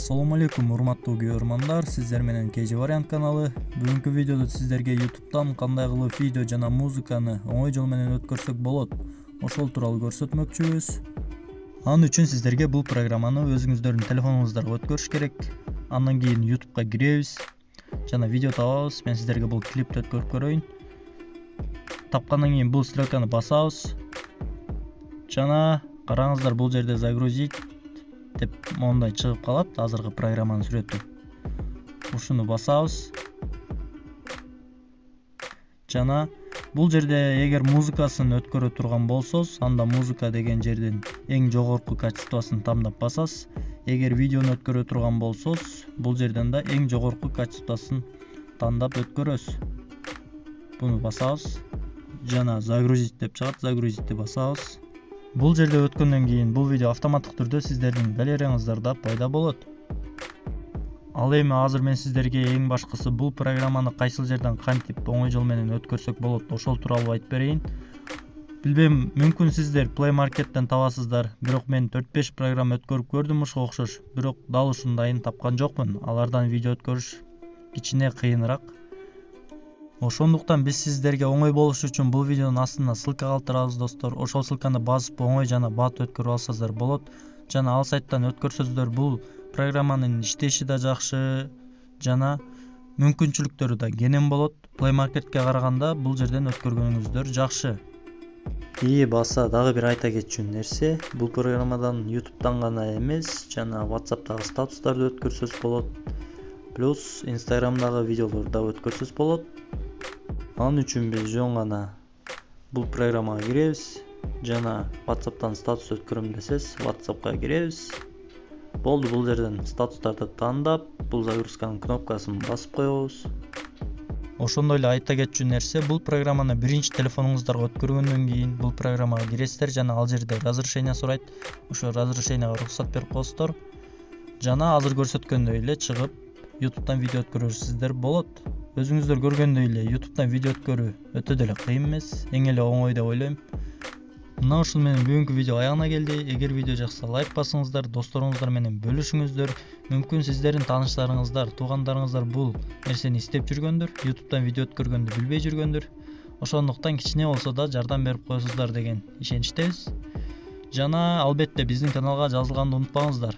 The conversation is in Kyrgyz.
Assalamu алейкум урматтуу көрөрмандар, сиздер менен KG Variant каналы. Бүгүнкү видеодо сиздерге YouTube'дан кандай кылып видео жана музыканы оңой жол менен өткөрсөк болот, ошол тууралуу көрсөтмөкчүбүз. Анын үчүн сиздерге бул программаны өзүңүздөрдүн телефонуңуздарга өткөрүш керек. Андан кийин YouTube'га киребиз жана видео табабыз. Мен сиздерге бул клипти өткөрүп көрөйүн. Тапкандан кийин бул стрелканы басабыз. Жана караңыздар, бул жерде загрузить деп мондай чыгып калат, азыркы программанын сүрөтү. Ушуну басабыз. Жана бул жерде эгер музыкасын өткөрө турган болсоз, анда музыка деген жерден эң жогорку качествосын тандап басасыз. Эгер видеону өткөрө турган болсоз, бул жерден да эң жогорку качествосын тандап өткөрөсүз. Буну басабыз. Жана загрузить деп чыгат, загрузитти басабыз. Бул жерде өткөндөн кийин бул видео автоматтык түрдө сиздердин галереяңыздарда пайда болот. Ал эми азыр мен сиздерге эң башкысы бул программаны кайсыл жерден кантип оңой жол менен өткөрсөк болот, ошол тууралуу айтып берейин. Билбейм, мүмкүн сиздер Play Market'тен табасыздар, бирок мен 4-5 программа өткөрүп көрдүм ушуга окшош, бирок дал ушундайын тапкан жокмун. Алардан видео өткөрүш кичине кыйыныраак. Ошондуктан биз сиздерге оңой болуш үчүн бул видеонун астына ссылка калтырабыз, достор. Ошол ссылканы басып оңой жана бат өткөрүп алсаңыздар болот. Жана ал сайттан өткөрсөздөр, бул программанын иштеши да жакшы, жана мүмкүнчүлүктөрү да кенен болот. Play Market'ке караганда бул жерден өткөргөнүңүздөр жакшы. Баса дагы бир айта кетчү нерсе, бул программадан YouTube'дан гана эмес, жана WhatsApp'тагы статустарды өткөрсөз болот. Плюс Instagram'дагы видеолорду да өткөрсөз болот. Анын үчүн биз жөн гана бул программага киребиз, жана WhatsApp'тан статус өткөрөм десез, WhatsApp'ка киребиз. Болду, бул жерден статустарды тандап, бул загрузканын кнопкасын басып коебуз. Ошондой эле айта кетчү нерсе, бул программаны биринчи телефонуңуздарга өткөргөндөн кийин бул программага киресиздер, жана ал жерде разрешение сурайт. Ошо разрешенияга уруксат берип коесуздар. Жана азыр көрсөткөндөй эле чыгып YouTube'дан видео өткөрүшүңүздөр болот. Өзүңүздөр көргөндөй эле YouTube'дан видео өткөрүү өтө деле кыйын эмес, эң эле оңой деп ойлойм. Мына ушул менен бүгүнкү видео аягына келди. Эгер видео жакса лайк басыңыздар, досторуңуздар менен бөлүшүңүздөр. Мүмкүн сиздердин тааныштарыңыздар, туугандарыңыздар бул нерсени издеп жүргөндүр, YouTube'дан видео өткөргөндү билбей жүргөндүр. Ошондуктан кичине болсо да жардам берип коесуздар деген ишеничтебиз. Жана албетте биздин каналга жазылганды унутпаңыздар.